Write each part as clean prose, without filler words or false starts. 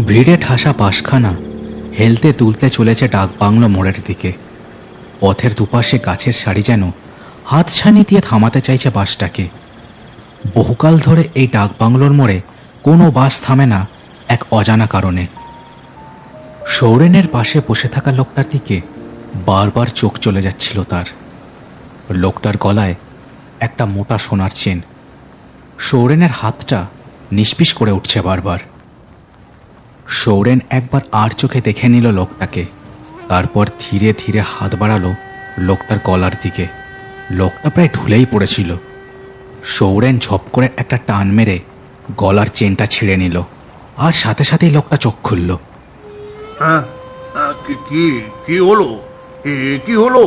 ভিড়ে ঠাসা বাসখানা হেলতে দুলতে চলেছে ডাক বাংলো মোড়ের দিকে। পথের দুপাশে গাছের সারি যেন হাতছানি দিয়ে থামাতে চাইছে বাসটাকে। বহুকাল ধরে এই ডাক বাংলোর মোড়ে কোনো বাস থামে না এক অজানা কারণে। সৌরেনের পাশে বসে থাকা লোকটার দিকে বারবার চোখ চলে যাচ্ছিল তার। লোকটার গলায় একটা মোটা সোনার চেন। সৌরেনের হাতটা নিষ্পিস করে উঠছে বারবার। সৌরেন একবার আর চোখে দেখে নিল লোকটাকে, তারপর ধীরে ধীরে হাত বাড়ালো লোকটার গলার দিকে। লোকটা প্রায় ঢুলেই পড়েছিল। সৌরেন ঝপ করে একটা টান মেরে গলার চেনটা ছিঁড়ে নিল, আর সাথে সাথেই লোকটা চোখ খুলল। কি হলো? কি হলো?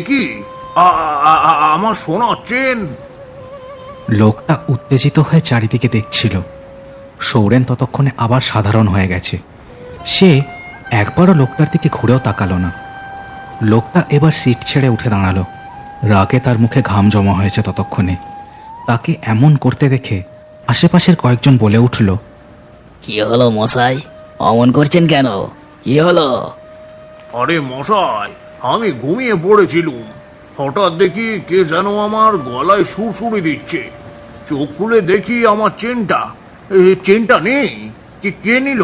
কি আমার সোনার চেন? লোকটা উত্তেজিত হয়ে চারিদিকে দেখছিল। সৌরেন ততক্ষণে আবার সাধারণ হয়ে গেছে। সে একবারও লোকটার দিকে ঘুরেও তাকালো না। লোকটা এবার সিট ছেড়ে উঠে দাঁড়ালো। রাগে তার মুখে ঘাম জমা হয়েছে ততক্ষণে। তাকে এমন করতে দেখে আশেপাশের কয়েকজন বলে উঠল, কি হলো মশাই, অমন করছেন কেন? কি হলো? আরে মশাই, আমি ঘুমিয়ে পড়েছিলুম। হঠাৎ দেখি কে যেন আমার গলায় সুরসুরি দিচ্ছে। চোখ খুলে দেখি আমার চেনটা নেই। কে নিল?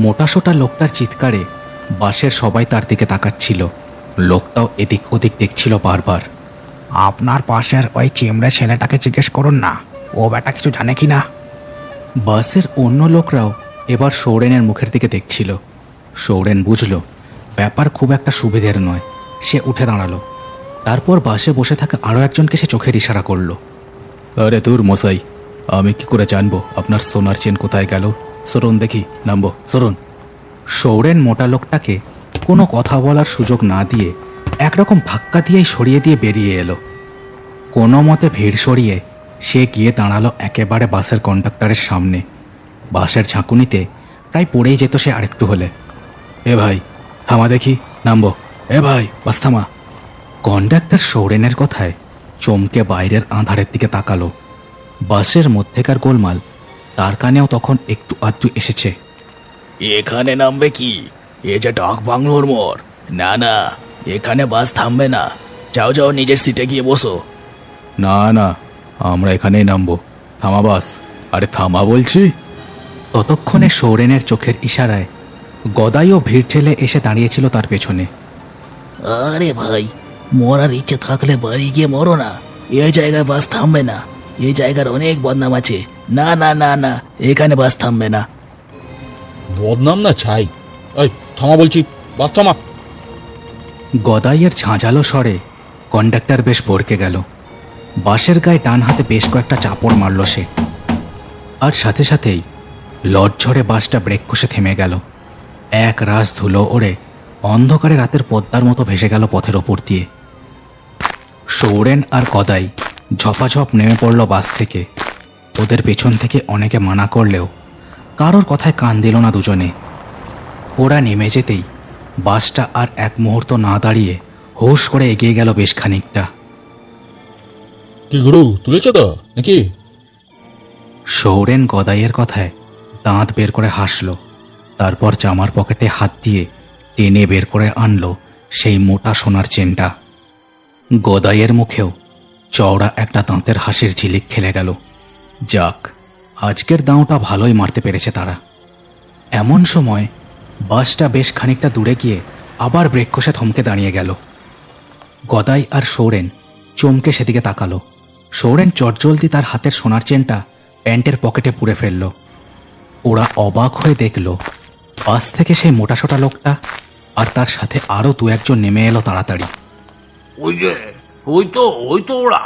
মোটাসোটা লোকটার চিৎকারে বাসের সবাই তার দিকে তাকাচ্ছিল। লোকটাও এদিক ওদিক দেখছিল বারবার। আপনার পাশের ওই চিমড়ে ছেলেটাকে জিজ্ঞেস করুন না, ও বেটা কিছু জানে কি না। বাসের অন্য লোকরাও এবার সৌরেনের মুখের দিকে দেখছিল। সৌরেন বুঝল ব্যাপার খুব একটা সুবিধের নয়। সে উঠে দাঁড়ালো। তারপর বাসে বসে থাকা আরও একজনকে সে চোখের ইশারা করল। আরে দূর মশাই, আমি কি করে জানবো আপনার সোনার চেন কোথায় গেল? সরুন দেখি, নামবো, সরুন। সৌরেন মোটা লোকটাকে কোনো কথা বলার সুযোগ না দিয়ে একরকম ধাক্কা দিয়েই সরিয়ে দিয়ে বেরিয়ে এলো। কোনো মতে ভিড় সরিয়ে সে গিয়ে দাঁড়ালো একেবারে বাসের কন্ডাক্টরের সামনে। বাসের ঝাঁকুনিতে প্রায় পড়েই যেত সে আরেকটু হলে। এ ভাই থামা দেখি, নামবো। এ ভাই বাস থামা। কন্ডাক্টর সৌরেনের কথায় চমকে বাইরের আঁধারের দিকে তাকালো। বাসের মধ্যেকার গোলমাল তার কানেও তখন একটু আধটু এসেছে। এখানে নামবে কি? এ যে ডাক বাংলোর মোড়। না না, এখানে বাস থামবে না। যাও যাও, নিজের সিটে গিয়ে বসো। না না, আমরা এখানেই নামবো। থামা বাস। আরে থামা বলছি। ততক্ষণে সৌরেনের চোখের ইশারায় গদাইও ভিড় ঠেলে এসে দাঁড়িয়েছিল তার পেছনে। আরে ভাই, মরার ইচ্ছে থাকলে বাড়ি গিয়ে মরো না। এই জায়গায় বাস থামবে না। এই জায়গার অনেক বদনাম আছে। না না না না, এখানে বাস থামবে না। বদনাম না ছাই। এই থামা বলছি, বাস থামা। গদাইয়ের ঝাঁঝালো স্বরে কন্ডাক্টর বেশ ভড়কে গেল। বাসের গায়ে ডান হাতে বেশ কয়েকটা চাপড় মারল সে। আর সাথে সাথেই লজ্জরে বাসটা ব্রেক কষে থেমে গেল। এক রাশ ধুলো ওড়ে অন্ধকারে রাতের পদ্মার মতো ভেসে গেল পথের ওপর দিয়ে। সৌরেন আর গদাই ঝপাঝপ নেমে পড়ল বাস থেকে। ওদের পেছন থেকে অনেকে মানা করলেও কারোর কথায় কান দিল না দুজনে। ওরা নেমে যেতেই বাসটা আর এক মুহূর্ত না দাঁড়িয়ে হুশ করে এগিয়ে গেল বেশ খানিকটা। কি গুরু, তুলেছ তো নাকি? সৌরেন গদাইয়ের কথায় দাঁত বের করে হাসল। তারপর জামার পকেটে হাত দিয়ে টেনে বের করে আনলো সেই মোটা সোনার চেনটা। গদাইয়ের মুখেও চওড়া একটা দাঁতের হাসির ঝিলিক খেলে গেল। যাক, আজকের দাঁওটা ভালোই মারতে পেরেছে তারা। এমন সময় বাসটা বেশ খানিকটা দূরে গিয়ে আবার ব্রেক কষে থমকে দাঁড়িয়ে গেল। গদাই আর সৌরেন চমকে সেদিকে তাকালো। সৌরেন চটজলদি তার হাতের সোনার চেনটা প্যান্টের পকেটে পুরে ফেলল। ওরা অবাক হয়ে দেখল বাস থেকে সেই মোটাসোটা লোকটা আর তার সাথে আরো দু একজন নেমে এলো তাড়াতাড়ি। ওই তো ওরা।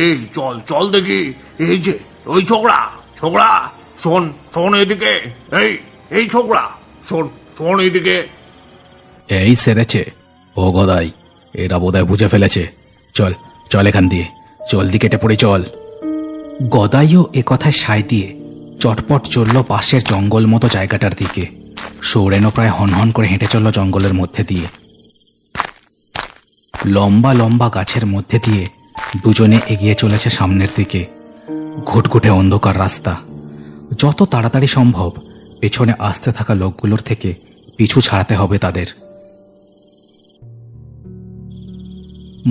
এই চল দেখি। এই যে ওই ছোকরা, শোন এদিকে। এই ছোকরা, শোন এদিকে। এই সেরেছে ও গদাই, এরা বোধহয় বুঝে ফেলেছে। চল চল এখান দিয়ে, জলদি কেটে পড়ি চল। গদাইও এ কথায় সায় দিয়ে চটপট চলল পাশের জঙ্গল মতো জায়গাটার দিকে। সৌরেনও প্রায় হনহন করে হেঁটে চলল জঙ্গলের মধ্যে দিয়ে। লম্বা লম্বা গাছের মধ্যে দিয়ে দুজনে এগিয়ে চলেছে সামনের দিকে। ঘুটঘুটে অন্ধকার রাস্তা। যত তাড়াতাড়ি সম্ভব পেছনে আসতে থাকা লোকগুলোর থেকে পিছু ছাড়াতে হবে তাদের।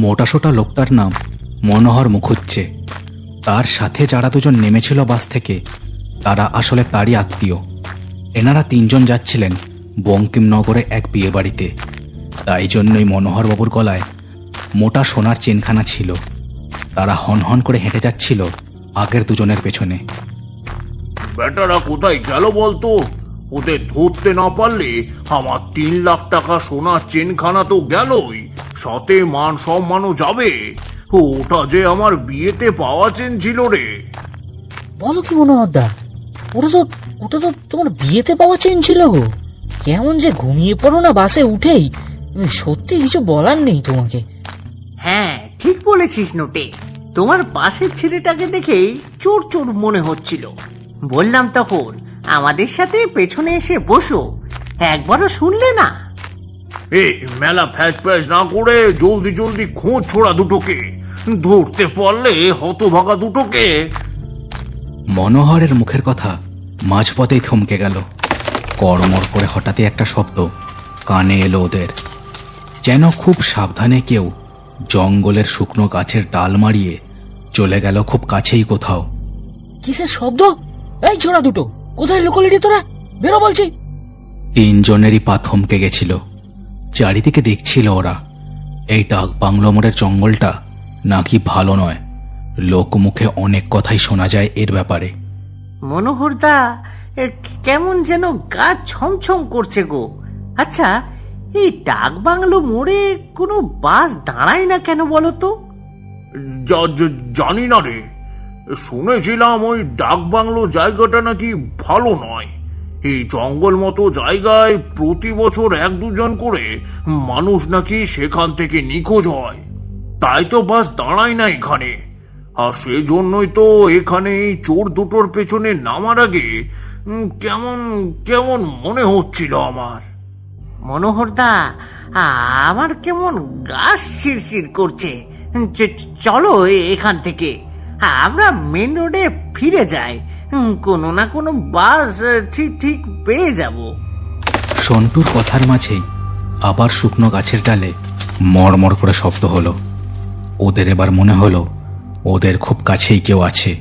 মোটাসোটা লোকটার নাম মনোহর মুখুজ্জে। তার সাথে যারা দুজন নেমেছিল বাস থেকে তারা আসলে তারই আত্মীয়। এনারা তিনজন যাচ্ছিলেন বঙ্কিমনগরে এক বিয়ে বাড়িতে। তাই জন্যই মনোহরবাবুর গলায় মোটা সোনার চেনখানা ছিল। তারা হনহন করে হেঁটে যাচ্ছিল আগের দুজনের পেছনে। বেটারা কোথায় গেল বলতো? ওদের ধরতে না পারলে আমার 3 লাখ টাকা সোনার চেনখানা তো গেলই, সাথে মান সম্মানও যাবে। ওটা যে আমার বিয়েতে পাওয়া চেন ছিল রে। বলো কি মনোহরদা, ওটা তো তোমার বিয়েতে পাওয়া চেন ছিল গো। কেমন যে ঘুমিয়ে পড়ো না বাসে উঠেই, সত্যি কিছু বলার নেই তোমাকে। হ্যাঁ, ঠিক বলেছিস নোটে। তোমার পাশের ছেলেটাকে দেখেই চোর চোর মনে হচ্ছিল। বললাম তখন আমাদের সাথে পেছনে এসে বসো, একবারও শুনলে না। এই মেলা ফ্যাচ ফ্যাচ না করে জলদি জলদি খোঁজ ছোড়া দুটোকে, ধরতে পারলে হতভাগা দুটোকে। মনোহরের মুখের কথা মাঝপথেই থমকে গেল। কড়মড় করে হঠাৎই একটা শব্দ কানে এলো ওদের, যেন খুব সাবধানে কেউ জঙ্গলের শুকনো গাছের ডাল মারিয়ে চলে গেল খুব কাছেই কোথাও। কিসের শব্দ? এই ছোড়া দুটো, কোথায় লুকোলি রে তোরা? বেরো বলছি। তিনজনেরই পা থমকে গেছিল। চারিদিকে দেখছিল ওরা। এই ডাক বাংলো মোড়ের জঙ্গলটা নাকি ভালো নয়। লোকমুখে অনেক কথাই শোনা যায় এর ব্যাপারে। মনোহরদা, কেমন যেন গা ছমছম করছে গো। আচ্ছা, এই ডাক বাংলো মোড়ে কোনো বাস দাঁড়ায় না কেন বলো তো? জানি না রে, শুনেছিলাম ওই ডাক বাংলো জায়গাটা নাকি ভালো নয়। এই জঙ্গল মতো জায়গায় প্রতি বছর 1-2 করে মানুষ নাকি সেখান থেকে নিখোঁজ হয়। তাই তো বাস দাঁড়ায় না এখানে। আর সেজন্যই তো এখানে এই চোর দুটোর পেছনে নামার আগে কেমন কেমন মনে হচ্ছিল আমার। মনোহরদা, আমার কেমন গা শিরশির করছে। চলো এখান থেকে আমরা মেন রোডে ফিরে যাই। কোনো না কোনো বাস ঠিক পেয়ে যাব। সন্টুর কথার মাঝেই আবার শুকনো গাছের ডালে মড়মড় করে শব্দ হলো। ওদের এবার মনে হলো ওদের খুব কাছেই কেউ আছে।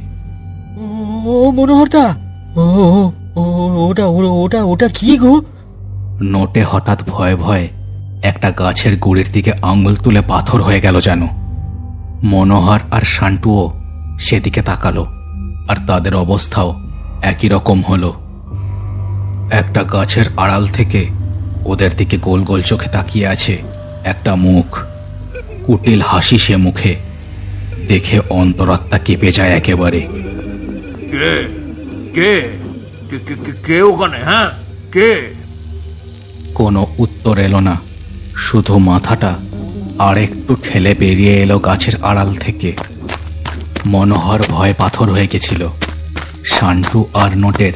ও মনোহরদা, ওটা কি গো? নোটে হঠাৎ ভয়ে ভয়ে একটা গাছের গুড়ির দিকে আঙুল তুলে পাথর হয়ে গেল যেন। মনোহর আর শান্টুও সেদিকে তাকালো, আর তাদের অবস্থাও একই রকম হলো। একটা গাছের আড়াল থেকে ওদের দিকে গোল গোল চোখে তাকিয়ে আছে একটা মুখ। কুটিল হাসি সে মুখে। দেখে অন্তরাত্মা কেঁপে যায় একেবারে। কে কে কে ওখানে? হ্যাঁ, কে? কোনো উত্তর এলো না। শুধু মাথাটা আর একটু ঠেলে বেরিয়ে এলো গাছের আড়াল থেকে। মনোহর ভয় পাথর হয়ে গেছিল। শান্টু আর নোটের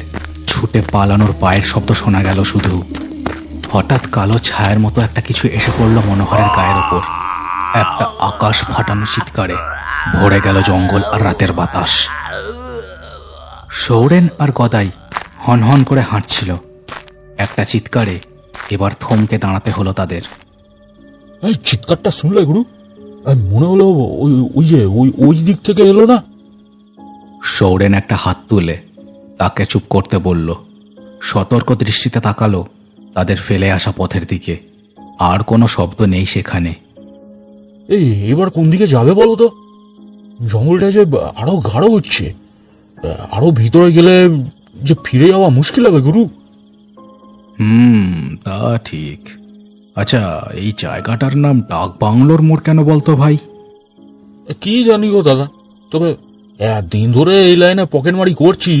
ছুটে পালানোর পায়ের শব্দ শোনা গেল শুধু। হঠাৎ কালো ছায়ার মতো একটা কিছু এসে পড়ল মনোহরের গায়ের ওপর। একটা আকাশ ফাটানো চিৎকারে ভরে গেল জঙ্গল আর রাতের বাতাস। সৌরেন আর গদাই হনহন করে হাঁটছিল। একটা চিৎকারে এবার থমকে দাঁড়াতে হলো তাদের। এই চিৎকারটা শুনলে গুরু? মনে হলো ওই দিক থেকে এলো না? সৌরেন একটা হাত তুলে তাকে চুপ করতে বলল। সতর্ক দৃষ্টিতে তাকালো তাদের ফেলে আসা পথের দিকে। আর কোনো শব্দ নেই সেখানে। এই এবার কোন দিকে যাবে বলো তো? জঙ্গলটা যে আরো গাঢ় হচ্ছে। আরো ভিতরে গেলে যে ফিরে যাওয়া মুশকিল হবে গুরু। তা ঠিক। আচ্ছা, এই জায়গাটার নাম ডাক বাংলোর মোড় কেন বলতো ভাই? কি জানি গো দাদা, তবে একদিন ধরে এই লাইনে পকেটমারি করছি,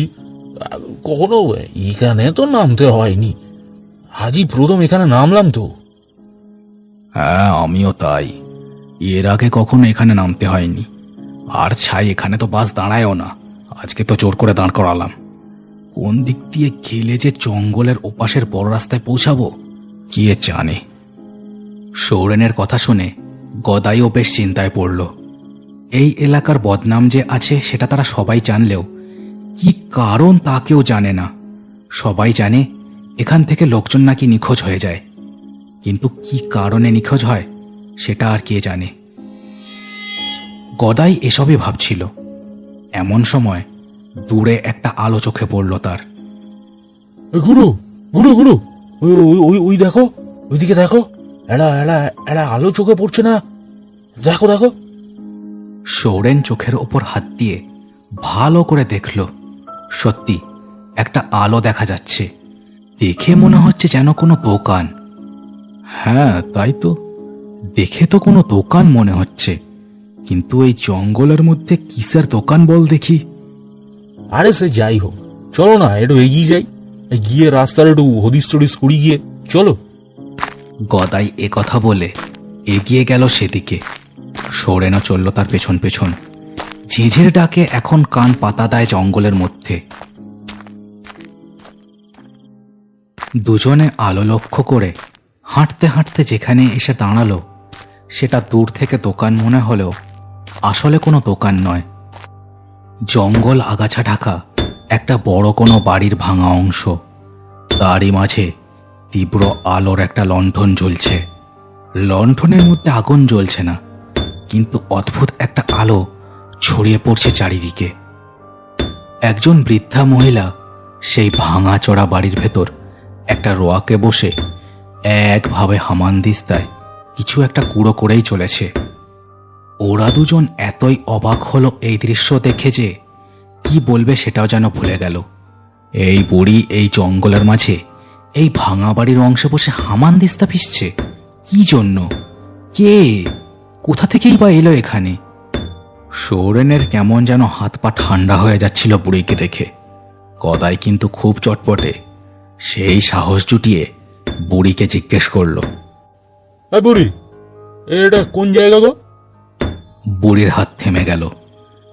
কখনো এখানে তো নামতে হয়নি। আজই প্রথম এখানে নামলাম তো। হ্যাঁ, আমিও তাই। এর আগে কখনো এখানে নামতে হয়নি। আর ছাই, এখানে তো বাস দাঁড়ায়ও না। আজকে তো জোর করে দাঁড় করালাম। কোন দিক দিয়ে গেলে যে জঙ্গলের ওপাশের বড় রাস্তায় পৌঁছাবো কে জানে। সৌরেনের কথা শুনে গদাইও বেশ চিন্তায় পড়ল। এই এলাকার বদনাম যে আছে সেটা তারা সবাই জানলেও কি কারণ তা কেউ জানে না। সবাই জানে এখান থেকে লোকজন নাকি নিখোঁজ হয়ে যায়, কিন্তু কি কারণে নিখোঁজ হয় সেটা আর কে জানে। গদাই এসবই ভাবছিল। এমন সময় দূরে একটা আলো চোখে পড়ল তার। গুরু গুরু গুরু, ওই ওই ওই দেখো, ওইদিকে দেখো, এরা এরা এরা আলো চোখে পড়ছে না? দেখো দেখো। সৌরেন চোখের ওপর হাত দিয়ে ভালো করে দেখল, সত্যি একটা আলো দেখা যাচ্ছে। দেখে মনে হচ্ছে যেন কোনো দোকান। হ্যাঁ তাই তো, দেখে তো কোনো দোকান মনে হচ্ছে, কিন্তু এই জঙ্গলের মধ্যে কিসের দোকান বল দেখি। আরে সে যাই হোক, চলো না একটু এগিয়ে যাই, গিয়ে রাস্তার একটু হদিস টদিস করি গিয়ে, চলো। গদাই এ কথা বলে এগিয়ে গেল সেদিকে। সৌরেনও চলল তার পেছন পেছন। ঝিঝির ডাকে এখন কান পাতা দেয় জঙ্গলের মধ্যে। দুজনে আলো লক্ষ্য করে হাঁটতে হাঁটতে যেখানে এসে দাঁড়ালো সেটা দূর থেকে দোকান মনে হলেও আসলে কোনো দোকান নয়। জঙ্গল আগাছা ঢাকা একটা বড় কোনো বাড়ির ভাঙা অংশ। তারই মাঝে তীব্র আলোর একটা লণ্ঠন জ্বলছে। লণ্ঠনের মধ্যে আগুন জ্বলছে না, কিন্তু অদ্ভুত একটা আলো ছড়িয়ে পড়ছে চারিদিকে। একজন বৃদ্ধা মহিলা সেই ভাঙা চড়া বাড়ির ভেতর একটা রোয়াকে বসে একভাবে হামানদিস্তায় কিছু একটা কুড়ো করেই চলেছে। ওরা দুজন এতই অবাক হলো এই দৃশ্য দেখে যে কি বলবে সেটাও যেন ভুলে গেল। এই বুড়ি এই জঙ্গলের মাঝে এই ভাঙা বাড়ির অংশে বসে হামানদিস্তা পিষছে কি জন্য? কে, কোথা থেকেই বা এলো এখানে? সৌরেনের কেমন যেন হাত পা ঠান্ডা হয়ে যাচ্ছিল বুড়িকে দেখে। গদাই কিন্তু খুব চটপটে। সেই সাহস জুটিয়ে বুড়িকে জিজ্ঞেস করলো, বুড়ি, এটা কোন জায়গা গো? বুড়ির হাত থেমে গেল।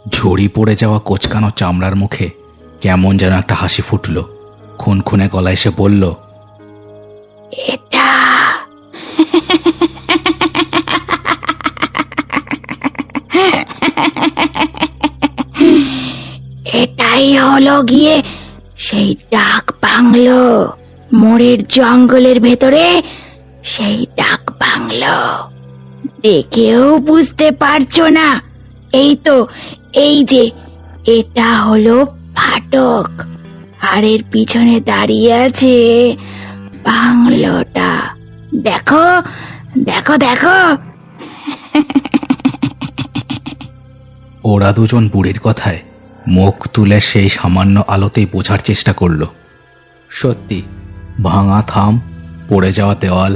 ঝড়ি পড়ে যাওয়া কোচকানো চামড়ার মুখে কেমন যেন একটা হাসি ফুটল। খুনখুনে গলায় সে বলল, এটা এটাই হলো গিয়ে সেই ডাক বাংলো, মোড়ের জঙ্গলের ভেতরে সেই ডাক বাংলো। দেখেও বুঝতে পারছো না? এই তো, এই যে এটা হলো ফাটক, আর এর পিছনে দাঁড়িয়ে আছে বাংলোটা। দেখো দেখো দেখো। ওরা দুজন বুড়ির কথায় মুখ তুলে সেই সামান্য আলোতেই বোঝার চেষ্টা করল। সত্যি ভাঙা থাম, পড়ে যাওয়া দেওয়াল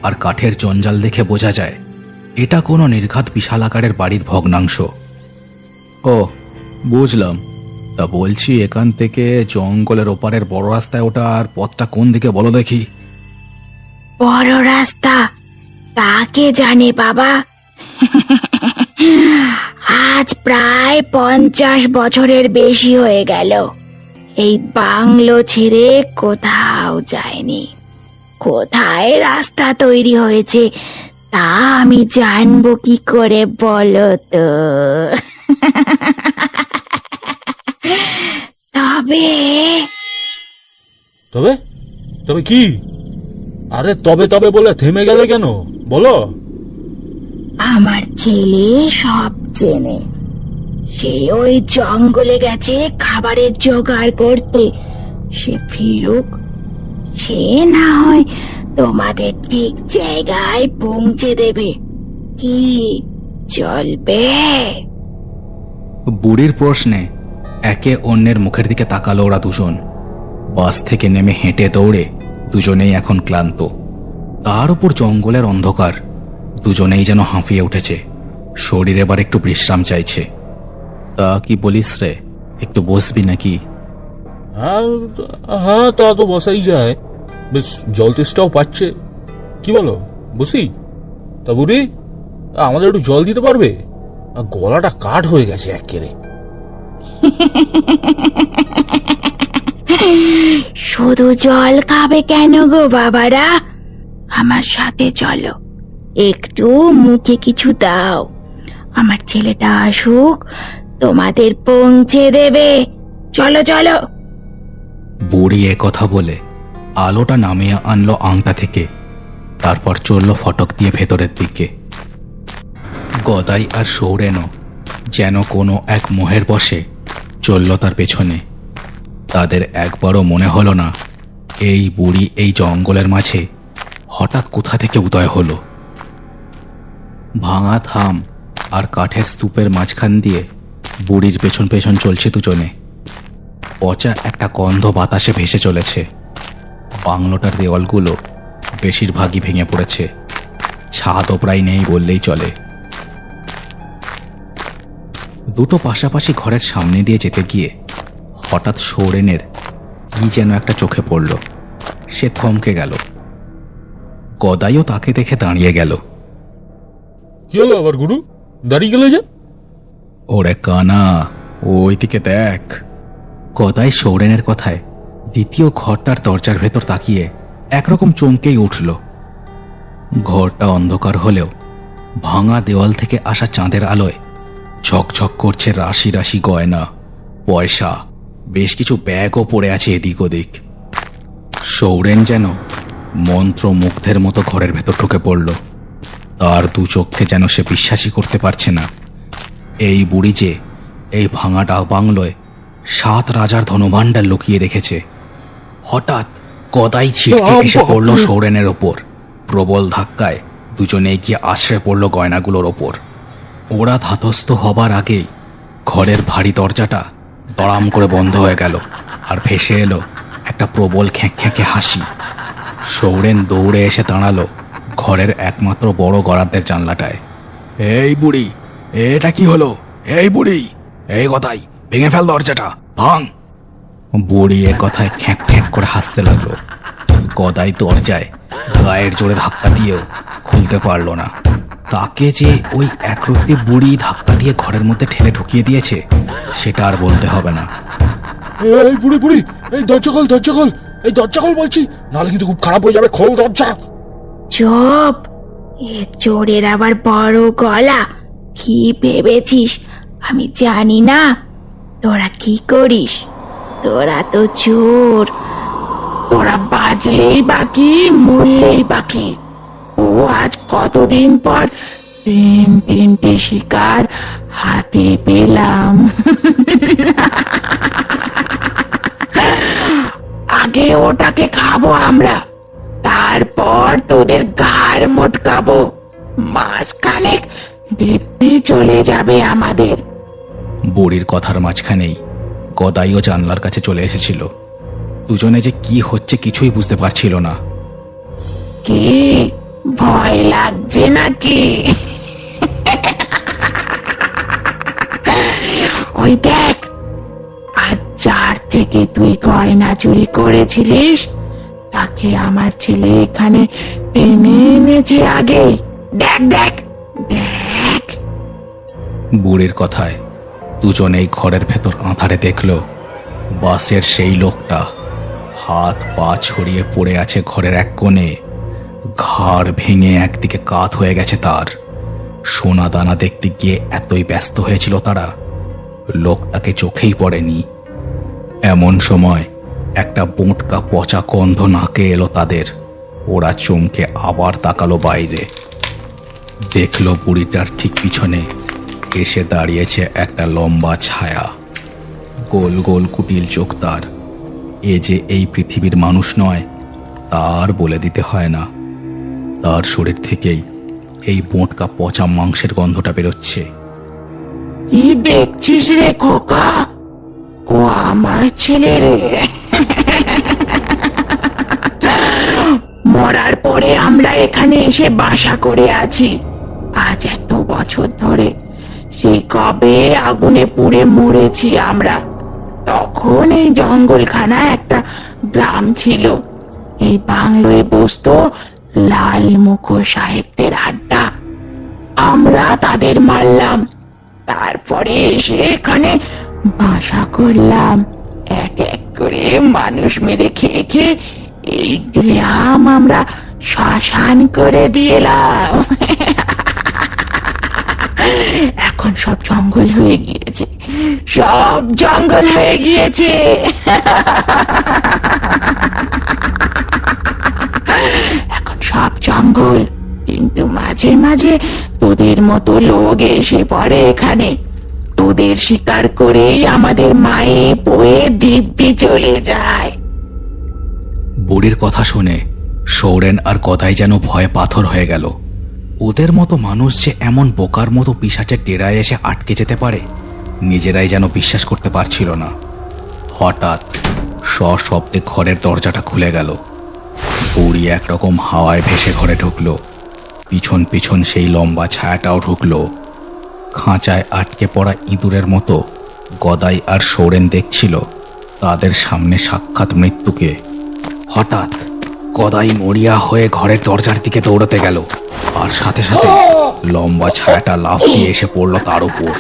আর কাঠের জঞ্জাল দেখে বোঝা যায় এটা কোনো নির্ঘাত বিশাল আকারের বাড়ির ভগ্নাংশ। ও বুঝলাম। তা বলছি, এখান থেকে জঙ্গলের ওপারের বড় রাস্তায় ওঠার পথটা কোন দিকে বলো দেখি। বড় রাস্তা তাকে জানে বাবা। আজ প্রায় 50 বছরের বেশি হয়ে গেল এই বাংলো ছেড়ে কোথাও যায়নি। কোথায় রাস্তা তৈরি হয়েছে তা আমি জানবো কি করে বলো তো? তবে তবে তবে কি? আরে তবে তবে বলে থেমে গেলে কেন, বলো। আমার ছেলে সব চেনে। সে ওই জঙ্গলে গেছে খাবারের জোগাড় করতে। সে ফিরুক, সে না হয় তোমাদের ঠিক জায়গায় পৌঁছে দেবে। কি চলবে? বুড়ির প্রশ্নে একে অন্যের মুখের দিকে তাকালো ওরা দুজন। বাস থেকে নেমে হেঁটে দৌড়ে দুজনেই এখন ক্লান্ত। তার উপর জঙ্গলের অন্ধকার। দুজনেই যেন হাঁফিয়ে উঠেছে। শরীর এবার একটু বিশ্রাম চাইছে। তা কি বলিস রে, একটু বসবি নাকি? হ্যাঁ, তা তো বসাই যায়। বেশ জল তেষ্টাও পাচ্ছে। কি বলো, বসি? তা বুড়ি, আমাদের একটু জল দিতে পারবে? গলাটা কাঠ হয়ে গেছে একেবারে। শুধু জল খাবে কেন গো বাবারা? আমার সাথে চলো, একটু মুখে কিছু দাও। আমার ছেলেটা আসুক, তোমাদের পৌঁছে দেবে। চলো চলো। বুড়ি এ কথা বলে আলোটা নামিয়ে আনলো আংটা থেকে, তারপর চলল ফটক দিয়ে ভেতরের দিকে। গদাই আর সৌরেনও যেন কোনো এক মোহের বশে চলল তার পেছনে। তাদের একবারও মনে হলো না এই বুড়ি এই জঙ্গলের মাঝে হঠাৎ কোথা থেকে উদয় হলো। ভাঙা থাম আর কাঠের স্তূপের মাঝখান দিয়ে বুড়ির পেছন পেছন চলছে দুজনে। পচা একটা গন্ধ বাতাসে ভেসে চলেছে। বাংলোটার দেওয়ালগুলো বেশিরভাগই ভেঙে পড়েছে, ছাদও প্রায় নেই বললেই চলে। দুটো পাশাপাশি ঘরের সামনে দিয়ে যেতে গিয়ে হঠাৎ সৌরেনের কি যেন একটা চোখে পড়ল। সে থমকে গেল। গদাইও তাকে দেখে দাঁড়িয়ে গেল। কি হলো আবার গুরু, দাঁড়িয়ে গেলে যে? ওরে কানা, ওই দিকে দেখ। গদাই সৌরেনের কথায় দ্বিতীয় ঘরটার দরজার ভেতর তাকিয়ে একরকম চমকেই উঠল। ঘরটা অন্ধকার হলেও ভাঙা দেওয়াল থেকে আসা চাঁদের আলোয় ঝকঝক করছে রাশি রাশি গয়না, পয়সা, বেশ কিছু ব্যাগও পড়ে আছে এদিক ওদিক। সৌরেন যেন মন্ত্রমুগ্ধের মতো ঘরের ভেতর ঢুকে পড়ল। তার দু চোখে যেন সে বিশ্বাসই করতে পারছে না এই বুড়ি যে এই ভাঙা ডাক বাংলোয় 7 রাজার ধনভাণ্ডার লুকিয়ে রেখেছে। হঠাৎ গদাই ছিটকে এসে পড়ল সৌরেনের ওপর। প্রবল ধাক্কায় দুজনে গিয়ে আশ্রয় পড়ল গয়নাগুলোর ওপর। ওরা ধাতস্থ হবার আগেই ঘরের ভারী দরজাটা দড়াম করে বন্ধ হয়ে গেল, আর ভেসে এলো একটা প্রবল খ্যাঁকে হাসি। সৌরেন দৌড়ে এসে দাঁড়ালো ঘরের একমাত্র বড় গরাদের জানলাটায়। এই বুড়ি, এটা কি হলো? এই বুড়ি, এই গদাই, ভেঙে ফেল দরজাটা, ভাঙ। বুড়ি এ কথায় খ্যাঁক খ্যাঁক করে হাসতে লাগলো। গদাই দরজায় গায়ের জোরে ধাক্কা দিয়েও খুলতে পারল না। তাকে যে ওই একরত্তি বুড়ি ধাক্কা দিয়ে ঘরের মধ্যে ঠেলে ঢুকিয়ে দিয়েছে সেটা আর বলতে হবে না। এই বুড়ি বুড়ি, এই দরজা খোল, দরজা খোল, এই দরজা খোল বলছি, নাহলে কিন্তু খুব খারাপ হয়ে যাবে, খোল দরজা। চুপ, এ চোরের আবার বড় গলা। কি ভেবেছিস আমি জানি না তোরা কি করিস? তোরা তো চোর, তোরা বাজলেই বাকি, মরলেই বাকি। ও আজ কতদিন পর 3টে শিকার হাতে পেলাম। আগে ওটাকে খাবো আমরা, তারপর তোদের ঘাড় মোটকাবো। মাসখানেক দিব্যি চলে যাবে আমাদের। বুড়ির কথার মাঝখানেই গদাইও জানলার কাছে চলে এসেছিল। দুজনে যে কি হচ্ছে কিছুই বুঝতে পারছিল না। কি ভয় লাগছে নাকি? ওই দেখ, আর যার থেকে তুই গয়না চুরি করেছিলিস তাকে আমার ছেলে এখানে টেনে এনেছে আগে। দেখ দেখ দেখ। বুড়ির কথায় দুজনেই ঘরের ভেতর আঁধারে দেখল বাসের সেই লোকটা হাত পা ছড়িয়ে পড়ে আছে ঘরের এক কোণে। ঘাড় ভেঙে একদিকে কাত হয়ে গেছে তার। সোনা দানা দেখতে গিয়ে এতই ব্যস্ত হয়েছিল তারা, লোকটাকে চোখেই পড়েনি। এমন সময় একটা বোঁটকা পচা গন্ধ নাকে এলো তাদের। ওরা চমকে আবার তাকালো বাইরে। দেখলো বুড়িটার ঠিক পিছনে এসে দাঁড়িয়েছে একটা লম্বা ছায়া। গোল গোল কুটিল চোখ তার। এ যে এই পৃথিবীর মানুষ নয় তার বলে দিতে হয় না। তার শরীর থেকেই এই বোঁটকা পচা মাংসের গন্ধটা বেরোচ্ছে। কি দেখছিস রে খোকা? ও আমার ছেলে রে। মরার পরে আমরা এখানে এসে বাসা করে আছি আজ এত বছর ধরে। সেই কবে আগুনে পুড়ে মরেছি আমরা। তখন এই জঙ্গলখানা একটা গ্রাম ছিল। এই বাংলোয় বসতো লাল মুখো সাহেবদের আড্ডা। আমরা তাদের মারলাম, তারপরে এসে এখানে বাসা করলাম। এক এক করে মানুষ মেরে খেয়ে খেয়ে এই গ্রাম আমরা শ্মশান করে দিলাম। এখন সব জঙ্গল হয়ে গিয়েছে, সব জঙ্গল হয়ে গিয়েছে। এখন সব জঙ্গল, কিন্তু মাঝে মাঝে তোদের মতো লোক এসে পড়ে এখানে। তোদের শিকার করেই আমাদের মায়ে বয়ে দিব্যি চলে যায়। বুড়ির কথা শুনে সৌরেন আর গদাই যেন ভয়ে পাথর হয়ে গেল। ওদের মতো মানুষ যে এমন বোকার মতো পিশাচের ডেরায় এসে আটকে যেতে পারে, নিজেরাই যেন বিশ্বাস করতে পারছিল না। হঠাৎ সশব্দে ঘরের দরজাটা খুলে গেল। বুড়ি একরকম হাওয়ায় ভেসে ঘরে ঢুকলো। পিছন পিছন সেই লম্বা ছায়াটাও ঢুকলো। খাঁচায় আটকে পড়া ইঁদুরের মতো গদাই আর সৌরেন দেখছিল তাদের সামনে সাক্ষাৎ মৃত্যুকে। হঠাৎ গদাই মরিয়া হয়ে ঘরের দরজার দিকে দৌড়াতে গেল, আর সাথে সাথে লম্বা ছায়াটা লাফ দিয়ে এসে পড়ল তার উপর।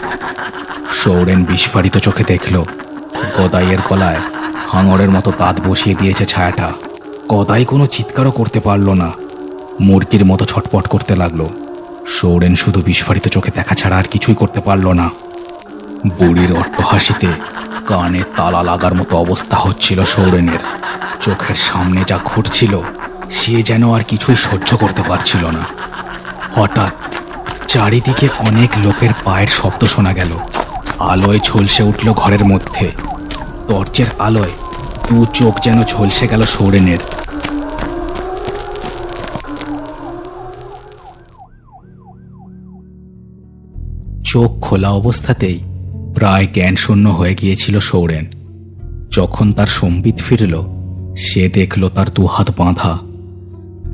সৌরেন বিস্ফারিত চোখে দেখল গদাইয়ের গলায় হাঙরের মতো দাঁত বসিয়ে দিয়েছে ছায়াটা। গদাই কোনো চিৎকারও করতে পারল না, মুরগির মতো ছটপট করতে লাগলো। সৌরেন শুধু বিস্ফারিত চোখে দেখা ছাড়া আর কিছুই করতে পারল না। বুড়ির অট্টহাসিতে কানে তালা লাগার মতো অবস্থা হচ্ছিল সৌরেনের। চোখের সামনে যা ঘটছিল সে যেন আর কিছুই সহ্য করতে পারছিল না। হঠাৎ চারিদিকে অনেক লোকের পায়ের শব্দ শোনা গেল। আলোয় ঝলসে উঠল ঘরের মধ্যে। টর্চের আলোয় দু চোখ যেন ঝলসে গেল সৌরেনের। চোখ খোলা অবস্থাতেই প্রায় জ্ঞানশূন্য হয়ে গিয়েছিল সৌরেন। যখন তার সম্বিত ফিরল, সে দেখল তার দুহাত বাঁধা।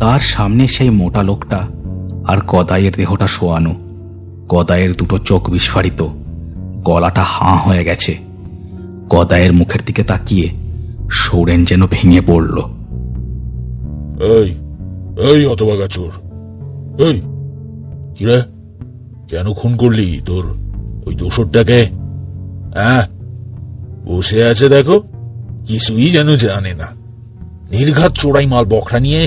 তার সামনে সেই মোটা লোকটা আর গদাইয়ের দেহটা শোয়ানো। গদাইয়ের দুটো চোখ বিস্ফারিত, গলাটা হাঁ হয়ে গেছে। গদাইয়ের মুখের দিকে তাকিয়ে সৌরেন যেন ভেঙে পড়ল। এই এই হতভাগা চোর, এই কিরে, কেন খুন করলি তোর ওই দোসরটাকে? হ্যাঁ, বসে আছে দেখো, কিছুই যেন জানে না। নির্ঘাত চোরাই মাল বখরা নিয়ে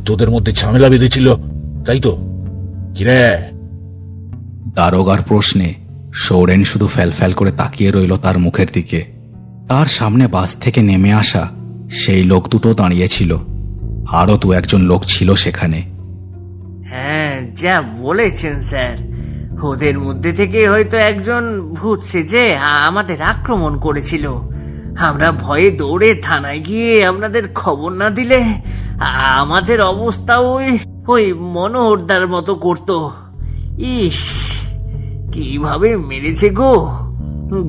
তোদের মধ্যে ঝামেলা বেঁধেছিল, তাই তো? কিরে? দারোগার প্রশ্নে সৌরেন শুধু ফ্যালফ্যাল করে তাকিয়ে রইল তার মুখের দিকে। তার সামনে বাস থেকে নেমে আসা সেই লোক দুটো দাঁড়িয়েছিল। আরো দু একজন লোক ছিল সেখানে। হ্যাঁ, যা বলেছেন স্যার, ওদের মধ্যে থেকে হয়তো একজন ভূত সেজে আমাদের আক্রমণ করেছিল। আমরা ভয়ে দৌড়ে থানায় গিয়ে আপনাদের খবর না দিলে আমাদের অবস্থা ওই মনোহরদার মতো করতো। ইস, কিভাবে মেরেছে গো!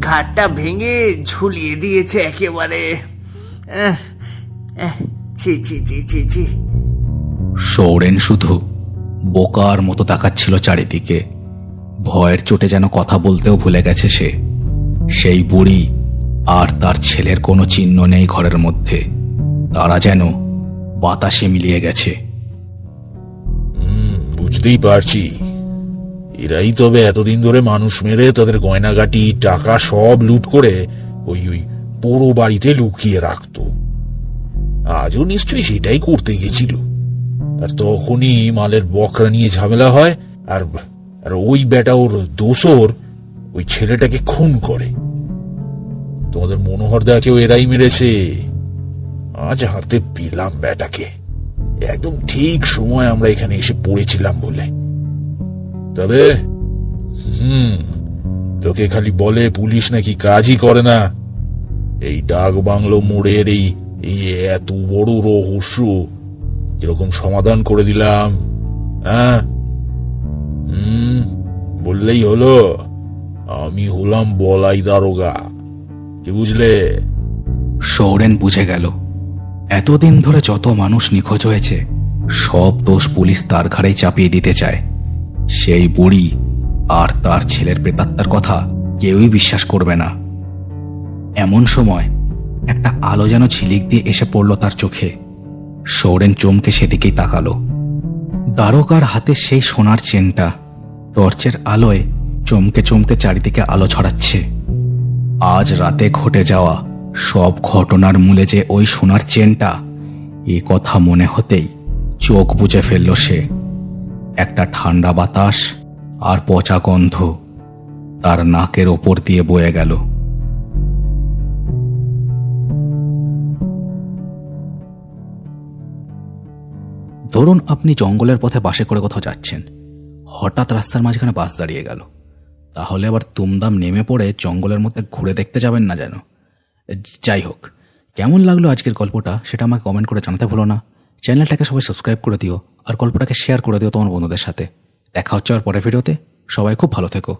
ঘাটটা ভেঙে ঝুলিয়ে দিয়েছে একেবারে। ছি ছি ছি ছি ছি। সৌরেন শুধু বোকার মতো তাকাচ্ছিল চারিদিকে। ভয়ের চোটে যেন কথা বলতেও ভুলে গেছে সে। সেই বুড়ি আর তার ছেলের কোনো চিহ্ন নেই ঘরের মধ্যে। তারা যেন বাতাসে মিলিয়ে গেছে। বুঝতেই পারছি, এরাই তবে এতদিন ধরে মানুষ মেরে তাদের গয়নাগাটি টাকা সব লুট করে ওই পোড়ো বাড়িতে লুকিয়ে রাখতো। আজও নিশ্চয়ই সেটাই করতে গেছিল। আর তখনই মালের বকরা নিয়ে ঝামেলা হয়, আর ওই বেটা ওর দোসর ওই ছেলেটাকে খুন করে। তোমাদের মনোহরদাকেও এরাই মেরেছে। আজ হাতে পেলাম বেটাকে, একদম ঠিক সময় আমরা এখানে এসে পড়েছিলাম বলে। তবে তোকে খালি বলে পুলিশ নাকি কাজই করে না। এই ডাক বাংলো মোড়ের এই এত বড় রহস্য কিরকম সমাধান করে দিলাম। হ্যাঁ, বললেই হলো আমি হলাম বলাই দারোগা, কি বুঝলে? সৌরেন বুঝে গেল এতদিন ধরে যত মানুষ নিখোঁজ হয়েছে সব দোষ পুলিশ তার ঘাড়েই চাপিয়ে দিতে চায়। সেই বুড়ি আর তার ছেলের প্রেতাত্মার কথা কেউই বিশ্বাস করবে না। এমন সময় একটা আলো যেন ঝিলিক দিয়ে এসে পড়ল তার চোখে। সৌরেন চমকে সেদিকেই তাকালো। দারোগার হাতে সেই সোনার চেনটা টর্চের আলোয় চমকে চমকে চারিদিকে আলো ছড়াচ্ছে। আজ রাতে ঘটে যাওয়া সব ঘটনার মূলে যে ওই সোনার চেনটা, এ কথা মনে হতেই চোখ বুজে ফেলল সে। একটা ঠান্ডা বাতাস আর পচা গন্ধ তার নাকের ওপর দিয়ে বয়ে গেল। ধরুন আপনি জঙ্গলের পথে বাসে করে কোথাও যাচ্ছেন, হঠাৎ রাস্তার মাঝখানে বাস দাঁড়িয়ে গেল, তাহলে আবার তুমদাম নেমে পড়ে জঙ্গলের মধ্যে ঘুরে দেখতে যাবেন না যেন। যাই হোক, কেমন লাগলো আজকের গল্পটা সেটা আমাকে কমেন্ট করে জানাতে ভুলো না। চ্যানেলটাকে সবাই সাবস্ক্রাইব করে দিও আর গল্পটাকে শেয়ার করে দিও তোমার বন্ধুদের সাথে। দেখা হচ্ছে আর পরের ভিডিওতে। সবাই খুব ভালো থেকো।